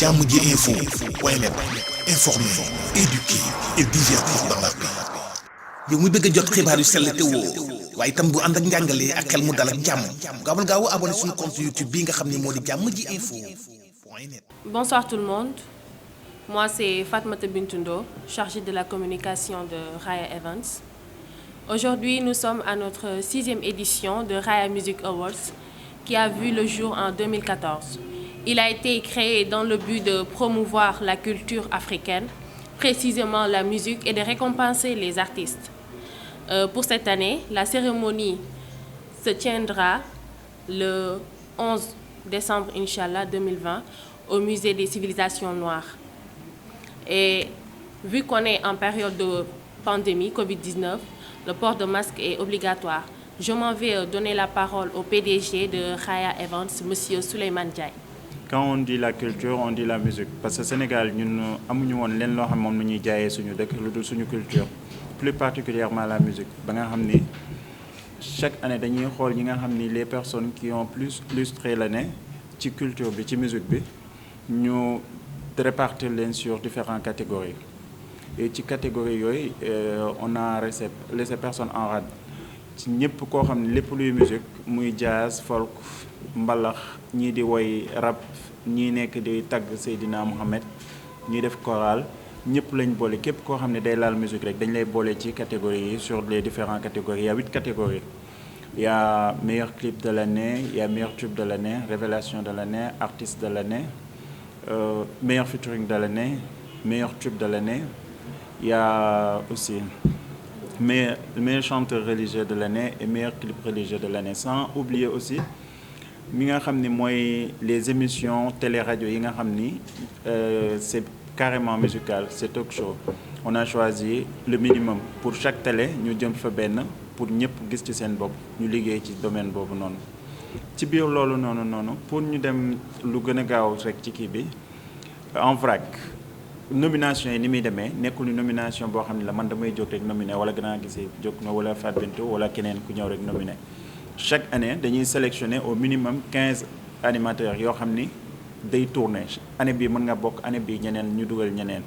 Jammji Info point net, informer, éduquer et divertir dans la paix. yow muy bëgg a jot xibaar yu sell te woo waaye itam bu ànd ak njàngalee ak xel mu dal ak jàmm gaawal gaaw abonné suñu compte YouTube bi nga xam ne moo di Jammji Info point net. Bonsoir tout le monde. Moi c'est Fatmata Bintundo, chargée de la communication de Raya Events. Aujourd'hui nous sommes à notre 6e édition de Raya Music Awards qui a vu le jour en 2014. Il a été créé dans le but de promouvoir la culture africaine, précisément la musique, et de récompenser les artistes. Pour cette année, la cérémonie se tiendra le 11 décembre, Inch'Allah 2020, au Musée des civilisations noires. Et vu qu'on est en période de pandémie Covid-19, le port de masque est obligatoire. Je m'en vais donner la parole au PDG de Raya Events, Monsieur Souleymane Ndiaye. Quand on dit la culture, on dit la musique. Parce que Sénégal, nous avons len lo xam mom lañuy jaayé suñu dëkk lu dul suñu culture. Plus particulièrement la musique. Ba nga xamni chaque année dañuy xol ñi nga xamni les personnes qui ont plus illustré l'année ci culture bi ci musique bi ñu répartir leen sur différentes catégories. Et ci catégories yoy on a laissé personnes en rade. Ci ñepp ko xamni lepp luy musique muy jazz, folk, mbalax, ñi di woy rap, ñi nekk di tagg Seydina Mohamed, ñi def chorale, ñëpp lañ bolé képp koo xam ne day laal musique rek dañ lay bolé ci catégories yi sur les différentes catégories. Il y a 8 catégories. Il y a meilleur clip de l'année, il y a meilleur tube de l'année, révélation de l'année, artiste de l'année, meilleur featuring de l'année, meilleur tube de l'année. Il y a aussi meilleur chanteur religieux de l'année et meilleur clip religieux de l'année. Sans oublier aussi mi nga xamni moy les émissions télé radio yi nga xamni c'est carrément musical, c'est talk show. On a choisi le minimum pour chaque télé ñu jëm fa ben pour ñëpp gis ci seen bopp ñu liggéey ci domaine boobu noonu. Ci biir loolu noonu pour ñu dem lu gën a gaaw rek ci kii bi en vrac nomination yi ni muy demee nekkul ni nomination boo xam ne la man damay jóg rek nominé wala gën a gisee jóg na wala Fat Bintou wala keneen ku ñëw rek nominé. Chaque année dañuy sélectionner au minimum 15 animateurs yoo xam ni day tourner année bii mën nga bokk année bii ñeneen ñu dugal ñeneen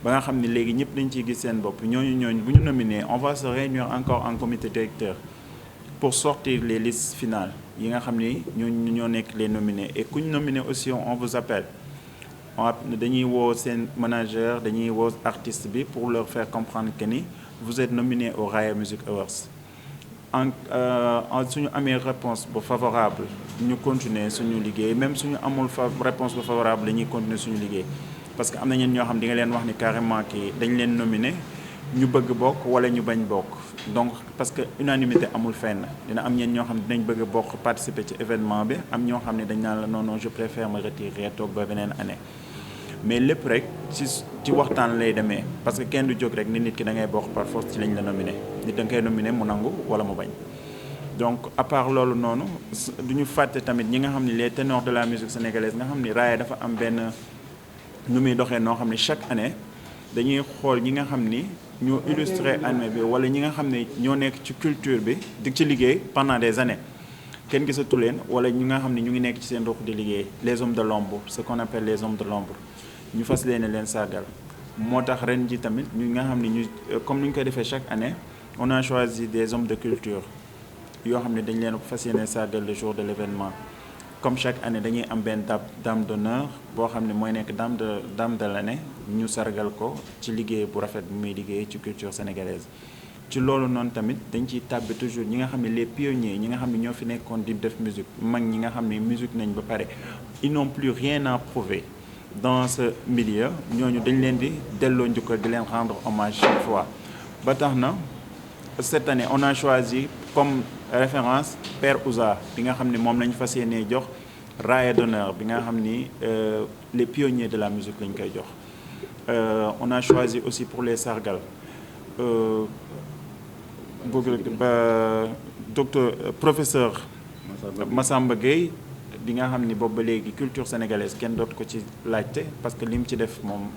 ba nga xam ni léegi ñëpp dañ ciy gis seen bopp ñooñu bu ñu nominé on va se réunir encore en comité directeur pour sortir les listes finales yi nga xam ni ñoo nekk les nominés. Et ku ñu nominé aussi on vous appelle dañuy woo seen manager dañuy woo artiste bi pour leur faire comprendre que ni vous êtes nominé au Raya Music Awards. En suñu amee réponse bu favorable ñu continuer suñu liggéey, même suñu amul réponse bu favorable dañuy continuer suñu liggéey parce que am na ñeen ñoo xam di nga leen wax ni carrément ki dañ leen nominé ñu bëgg bokk wala ñu bañ bokk. Donc parce que unanimité amul fenn dina am ñeen ñoo xam dinañ bëgg bokk participer ci événement bi am ñoo xam ne dañ naan la non je préfère me retirer toog ba beneen année. Mais lépp rek ci waxtaan lay demee parce que kenn du jóg rek ni nit ki da ngay bokk par force ci lañ la nominé nit da nga koy nominé mu nangu wala mu bañ. Donc à part loolu noonu duñu fàtte tamit ñi nga xam ne les ténors de la musique sénégalaise nga xam ni Raya dafa am benn nu muy doxee noo xam ne chaque année dañuy xool ñi nga xam ni ñoo illustré année bi wala ñi nga xam ne ñoo nekk ci culture bi di ci liggéey pendant des années kenn gisatu leen wala ñi nga xam ne ñu ngi nekk ci seen ruq di liggéey les hommes de l'ombre, ce qu'on appelle les hommes de l'ombre. ñu fas leen sargal moo tax ren ji tamit ñu nga xam ne ñu comme ni ñu koy defee chaque année on a choisi des hommes de culture yoo xam ne dañ leen fas yéene sargal le jour de l'événement. Comme chaque année dañuy am benn dame d'honneur boo xam ne mooy nekk dame de l'année ñu sargal ko ci liggéey bu rafet bu muy liggéey ci culture sénégalaise. Ci loolu noonu tamit dañ ciy tàbbi toujours ñi nga xam ne les pionniers ñi nga xam ne ñoo fi nekkoon di def musique mag ñi nga xam ne musique nañ ba pare ils n'ont plus rien à prouver dans ce milieu ñooñu dañ leen di delloo njukkal di leen rendre hommage chaque fois. Ba tax na cette année on a choisi comme référence Père Ouza bi nga xam ne moom lañ fas yéenee jox raaya d'honneur bi nga xam ni les pionniers de la musique lañ koy jox. On a choisi aussi pour les sargal docteur professeur Massamba Gueye bi nga xam ni boobu ba léegi culture sénégalaise kenn dootu ko ci laajte parce que lim ci def moom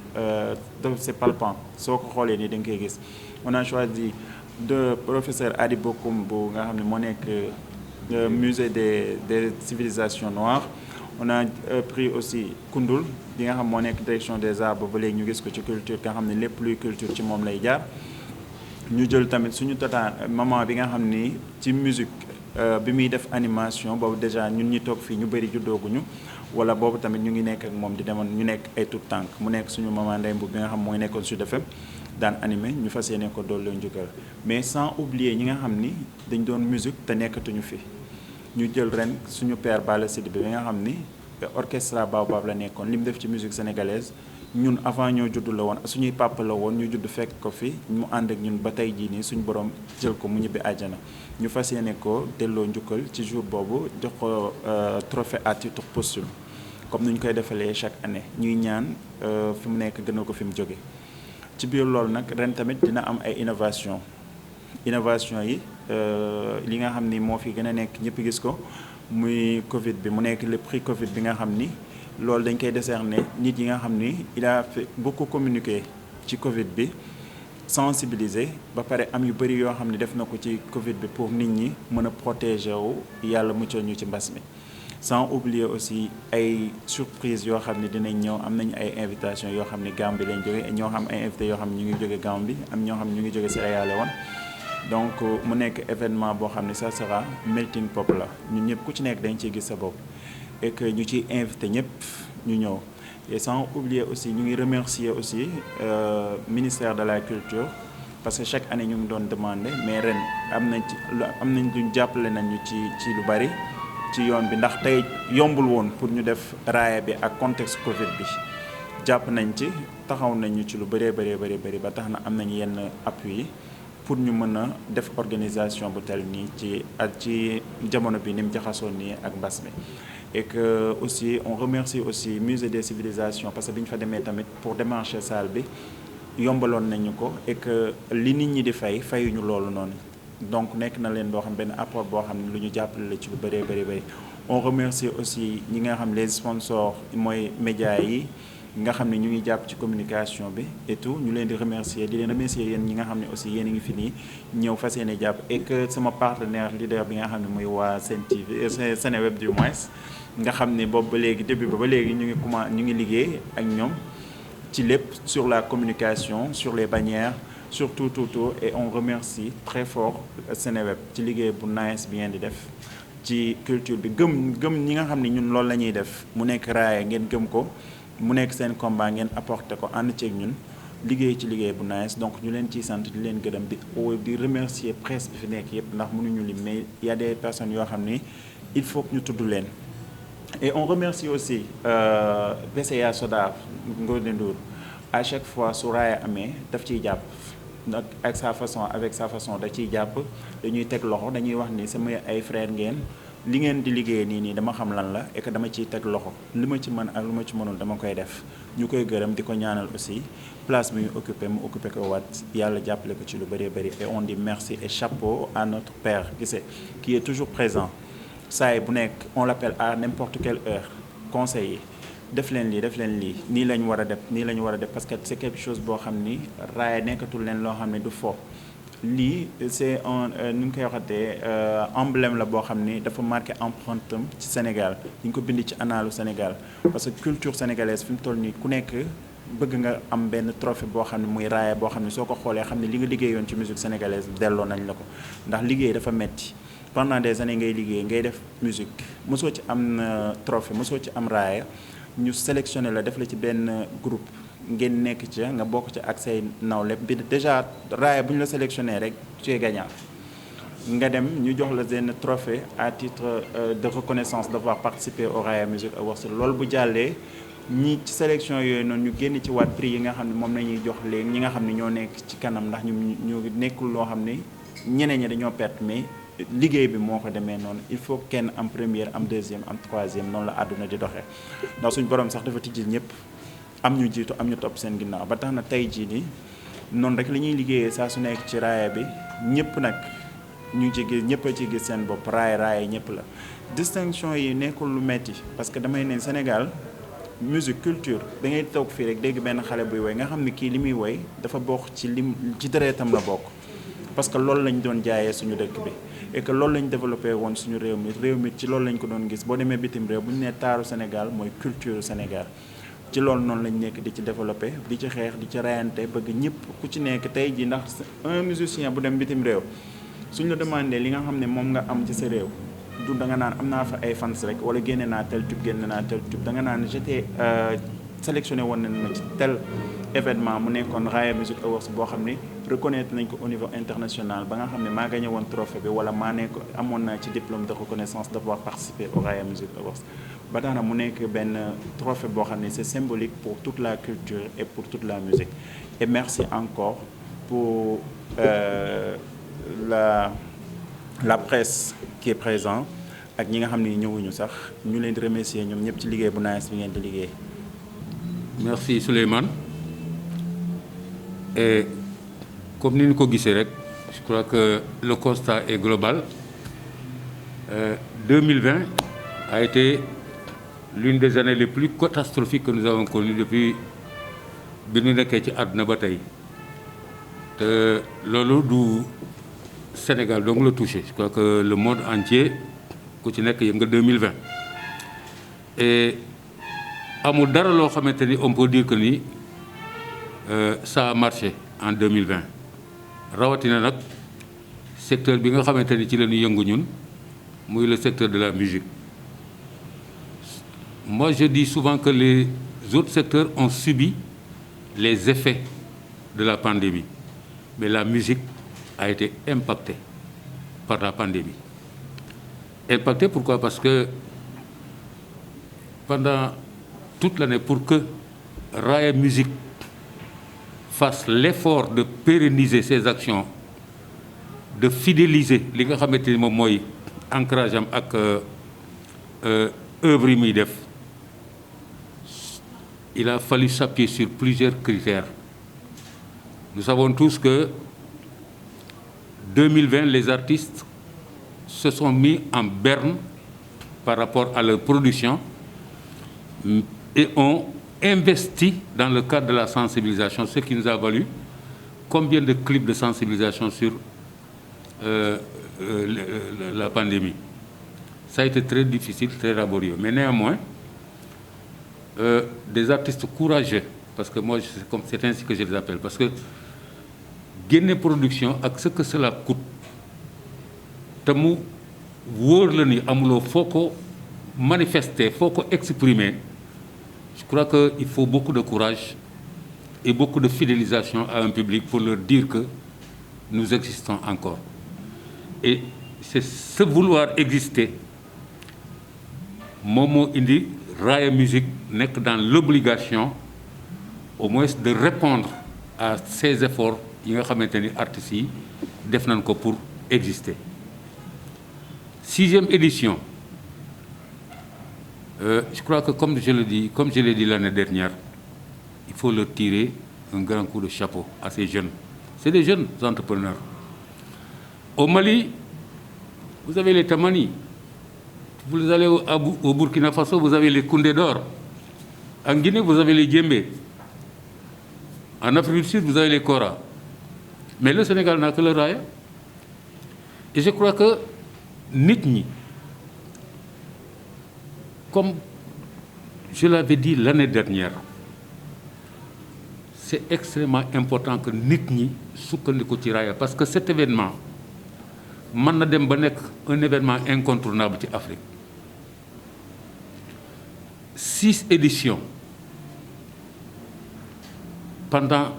c'est palpant soo ko xoolee ni da nga koy gis. On a choisi de professeur Adi Bokoum bu nga xam ne moo nekk musée des civilisations noires. on a pris aussi Koundoul bi nga xam moo nekk direction des arts ba léegi ñu gis ko ci culture nga xam ne lépp luy culture ci moom lay jaar ñu jël tamit suñu maman bi nga xam ni ci musique bi muy def animation boobu déjà ñun ñi toog fii ñu bëri juddooguñu wala boobu tamit ñu ngi nekk ak moom di demoon ñu nekk ay tout tànk mu nekk suñu maman Ndeye Mboup bi nga xam mooy nekkoon Sud FM daan animé ñu fas yéene ko doole njukkal mais sans oublier ñi nga xam ni dañ doon musique te nekkatuñu fi ñu jël ren suñu père Balla Sidi bi nga xam ni orchestre Baobab la nekkoon li mu def ci musique sénégalaise ñun avant ñoo judd la woon suñuy papa la woon ñu judd fekk ko fi mu ànd ak ñun ba tey jii nii suñu borom jël ko mu ñibbi àjjana ñu fas yéene ko delloo njukkal ci jour boobu jox ko trophée à titre posthume comme ni ñu koy defalee chaque année ñuy ñaan fi mu nekk gënal ko fi mu jóge ci biir loolu nag ren tamit dina am ay innovation yi li nga xam ni moo fi gën a nekk ñëpp gis ko muy Covid bi mu nekk le prix Covid bi nga xam ni loolu dañ koy décerner nit yi nga xam ni il a fait beaucoup communiqué ci Covid bi sensibiliser ba pare am yu bëri yoo xam ne def na ko ci Covid bi pour nit ñi mën a protéger wu yàlla muccal ñu ci mbas mi sans oublier aussi ay surprise yoo xam ne dinañ ñëw am nañu ay invitation yoo xam ne Gambie lañ jóge ñoo xam ay invité yoo xam ne ñu ngi jóge Gambie am ñoo xam ne ñu ngi jóge Sierra Leone donc mu nekk événement boo xam ne ça sera melting pot la ñun ñëpp ku ci nekk dañ ciy gis sa bopp et que ñu ciy invité ñëpp ñu ñëw et sans oublier aussi ñu ngi remercier aussi ministère de la culture parce que chaque année ñu ngi doon demander mais ren am nañ luñ jàppale nañu ci lu bari ci yoon bi ndax tey yombul woon pour ñu def raaya bi ak contexte Covid bi jàpp nañ ci taxaw nañu ci lu bëree bëri ba tax na am nañu yenn appui yi pour ñu mën a def organisation bu tel nii ci jamono bi ni mu jaxasoo nii ak mbas mi et que aussi on remercie aussi musée des civilisations parce que bi ñu fa demee tamit pour démarcher salle bi yombaloon nañu ko et que li nit ñi di fayuñu loolu noonu donc nekk na leen doo xam benn apport boo xam ne lu ñu jàppale la ci lu bëree bëri on remercie aussi ñi nga xam les sponsors mooy médias yi nga xam ne ñu ngi jàpp ci communication bi et tout ñu leen di remercier yéen ñi nga xam ne aussi yéen a ngi fi nii ñëw fas yéene jàpp et que sama partenaire leader bi nga xam ne muy waa Sen TV Seneweb du moins nga xam ne boobu ba léegi début ba léegi ñu ngi liggéey ak ñoom ci lépp sur la communication sur les bannières sur tout et on remercie très fort Seneweb ci liggéey bu nice bi ngeen di def ci culture bi gëm ñi nga xam ne ñun loolu la ñuy def mu nekk raaya ngeen gëm ko mu nekk seen combat ngeen apporté ko ànd ceeg ñun liggéey ci liggéey bu nice donc ñu leen ciy sant di leen gërëm di remercier presse bi fi nekk yëpp ndax mënuñu lim mais y a des personnes yoo xam ni il faut que ñu tudd leen et on remercie aussi PCA Sodav Ngoné Ndour à chaque fois su raaya amee daf ciy jàpp nag avec sa façon da ciy jàpp dañuy teg loxo dañuy wax ni sama ay frère ngeen li ngeen di liggéey nii dama xam lan la et que dama ciy teg loxo li ma ci mën ak lu ma ci mënul dama koy def ñu koy gërëm di ko ñaanal aussi place bi ñu mu occupé ko waat yàlla jàppale ko ci lu bëree bëri et on dit merci et chapeau à notre père Guissé qui est toujours présent saa bu nekk on l'appelle à n'importe quelle heure conseiller def leen lii nii la ñu war a def parce que c'est quelque chose boo xam ni raaya nekkatul leen loo xam ne du fo lii c'est nu ñu koy waxatee emblème la boo xam ni dafa marqué empreinte am ci Sénégal ñu ko bind ci annaalu Sénégal parce que culture sénégalaise fi mu toll nii ku nekk bëgg nga am benn trophée boo xam ne muy raaya boo xam ne soo ko xoolee xam ne li nga liggéeyoon ci musique sénégalaise delloo nañ la ko ndax liggéey dafa metti pendant des années ngay liggéey ngay def musique mosoo ci am trophée mosoo ci am raaya ñu sélectionné la def la ci benn groupe ngeen nekk ci nga bokk ci ak say nawle bi déjà raaya bu ñu la sélectionné rek tu es gagnant nga dem ñu jox la benn trophée à titre de reconnaissance d'avoir participé au Raaya Music Awards loolu bu jàllee ñi ci sélection yooyu noonu ñu génn ci waat prix yi nga xam ne moom la ñuy jox léegi ñi nga xam ne ñoo nekk ci kanam ndax ñu nekkul loo xam ne ñeneen ñi dañoo perte mais liggéey bi moo ko demee noonu il faut kenn am première am deuxième am troisième noonu la àdduna di doxee ndax suñu borom sax dafa tijjil ñëpp am ñu jiitu am ñu topp seen ginnaaw ba tax na tey jii nii noonu rek li ñuy liggéeyee saa su nekk ci raaya bi ñëpp nag ñu ci gis ñëpp a ci gis seen bopp raaya ñëpp la distinction yi nekkul lu metti parce que damay ne Sénégal musique culture da ngay toog fii rek dégg benn xale buy woy nga xam ne kii li muy woy dafa bokk ci deretam la bokk parce que loolu lañ doon jaayee suñu dëkk bi et que loolu lañ développé woon suñu réew mi ci loolu lañ ko doon gis boo demee bitim réew bu ñu nee taaru Sénégal mooy culture Sénégal ci loolu noonu lañ nekk di ci développé di ci xeex di ci rayante bëgg ñëpp ku ci nekk tey ji ndax un musicien bu dem bitim réew suñ la demandé li nga xam ne moom nga am ci sa réew du da nga naan am naa fa ay fans rek wala génne naa tel tube génne naa tel tube da nga naan j'étais sélectionné woon nañ ma ci tel événement mu nekkoon Raaya Music Awards boo xam ne reconnaître nañ ko au niveau international ba nga xam ne maa gagné woon trophée bi wala maa nekk amoon naa ci diplôme de reconnaissance d'avoir participé au Raaya Music Awards ba tax na mu nekk benn trophée boo xam ne c'est symbolique pour toute la culture et pour toute la musique et merci encore pour la presse qui est présente ak ñi nga xam ne ñëwuñu sax ñu leen di remercier ñoom ñëpp ci liggéey bu nice bi ngeen di liggéey. Merci Souleymane. Et comme nous l'avons dit, je crois que le constat est global. 2020 a été l'une des années les plus catastrophiques que nous avons connues depuis que nous sommes ci àdduna ba tey te loolu du Sénégal donc le touché. Je crois que le monde entier ku ci nekk yëngal 2020 et amul dara loo xamante ni on peut dire que ni ça a marché en 2020 rawatina nag secteur bi nga xamante ni ci la ñu yëngu ñun muy le secteur de la musique. Moi je dis souvent que les autres secteurs ont subi les effets de la pandémie, mais la musique a été impactée par la pandémie. Impactée pourquoi? Parce que pendant toute l'année, pour que Raaya Music fasse l'effort de pérenniser ses actions, de fidéliser li nga xamante ni moom mooy ancrage am ak œuvre yi muy def, il a fallu s'appuyer sur plusieurs critères. Nous savons tous que 2020, les artistes se sont mis en berne par rapport à leur production et ont investi dans le cadre de la sensibilisation, ce qui nous a valu combien de clips de sensibilisation sur la pandémie. Ça a été très difficile, très laborieux. Mais néanmoins, des artistes courageux, parce que moi, c'est ainsi que je les appelle, parce que gagner production, avec ce que cela coûte, te mu wóor la ni amuloo foo ko manifester, foo ko exprimer. Je crois qu'il faut beaucoup de courage et beaucoup de fidélisation à un public pour leur dire que nous existons encore. Et c'est ce vouloir exister, Momo indi Raaya Music nekk dans l'obligation au moins de répondre à ces efforts yi nga xamante ni artistes yi def nañ ko pour exister. 6e édition. Je crois que comme je l'ai dit l'année dernière, il faut leur tirer un grand coup de chapeau à ces jeunes. C'est des jeunes entrepreneurs. Au Mali, vous avez les Tamani. Vous allez au Burkina Faso, vous avez les Koundé d'or. En Guinée, vous avez les Djembé. En Afrique du Sud, vous avez les Kora. Mais le Sénégal n'a que le Raaya. Et je crois que nit ñi, comme je l'avais dit l'année dernière, c'est extrêmement important que nit ñi sukkandiku ci Raaya, parce que cet événement mën na dem ba nekk un événement incontournable ci Afrique. 6 éditions pendant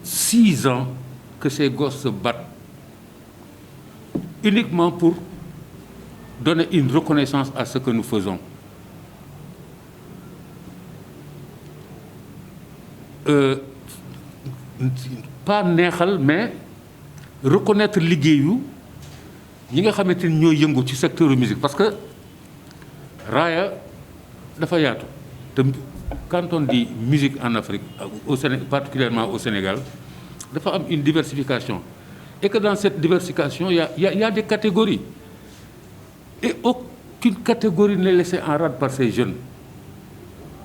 6 ans que ces gosses se battent uniquement pour donner une reconnaissance à ce que nous faisons. Pas neexal, mais reconnaître liggéeyu ñi nga xamante ni ñooy yëngu ci secteur de musique, parce que Raaya dafa yaatu te quand on dit musique en Afrique, au Sénégal, particulièrement au Sénégal, dafa am une diversification, et que dans cette diversification il y a des catégories, et aucune catégorie n'est laissée en rade par ces jeunes.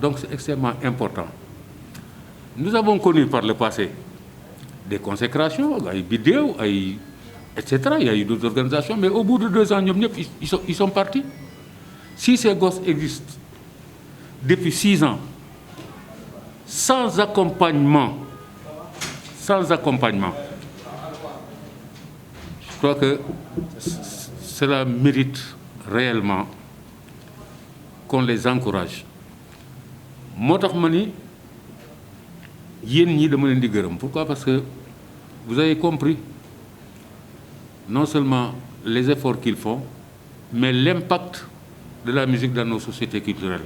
Donc c'est extrêmement important. Nous avons connu par le passé des consécrations, ay bidéo, ay etc. Il y a eu d'autres organisations, mais au bout de 2 ans, ils sont partis. Si ces gosses existent depuis 6 ans, sans accompagnement, je crois que cela mérite réellement qu'on les encourage. moo tax ma ni yéen ñi dama leen di gërëm. Pourquoi? Parce que vous avez compris non seulement les efforts qu'ils font, mais l'impact de la musique dans nos sociétés culturelles.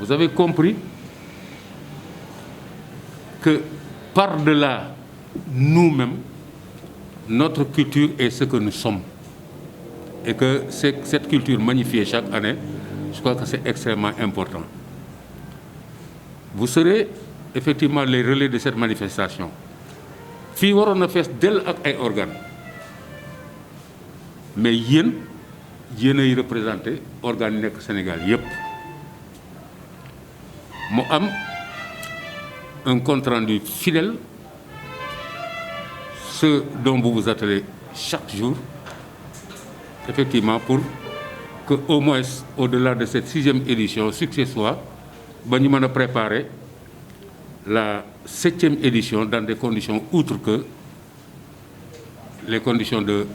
Vous avez compris que par-delà nous-mêmes, notre culture est ce que nous sommes. Et que cette culture magnifiée chaque année, je crois que c'est extrêmement important. Vous serez effectivement les relais de cette manifestation. Fii waroon na fees dell ak ay organes mais yéen ay représenté organes yi nekk Sénégal yépp. Mu am un compte rendu fidèle, ce dont vous vous attelez chaque jour, effectivement, pour que au moins au-delà de cette 6e édition successoire, ba ñu mën a préparer la 7e édition dans des conditions outre que les conditions de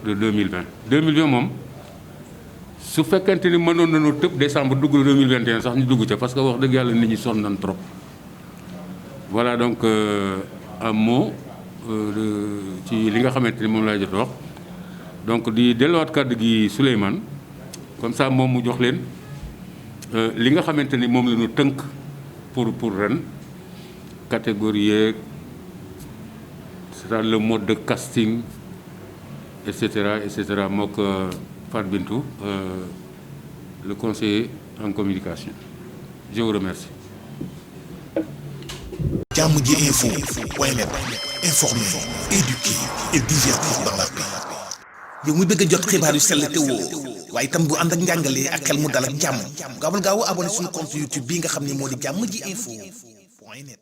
2020. 2020 moom su fekkente ni mënoon nañu tëb décembre dugg 2021 sax ñu dugg ca parce que wax dëgg yàlla nit ñi sonn nañ trop. Voilà donc un mot ci li nga xamante ni moom laa jot wax donc di delluwaat kàddu gi Souleymane comme ça moom mu jox leen li nga xamante ni moom la ñu tënk pour ren catégorie yeeg c'est-à-dire le mode de casting et cetera mook Fat Bintou le conseiller en communication. Je vous remercie. Jamoji Info point net, informer, éduquer et divertir dans la paix. yow muy bëgg a jot xibaar yu sell te woo waaye itam bu ànd ak njàngalee ak xel mu dal ak jàmm gaawal gaaw abonné suñu compte YouTube bii nga xam ne moo di Jamoji Info point net.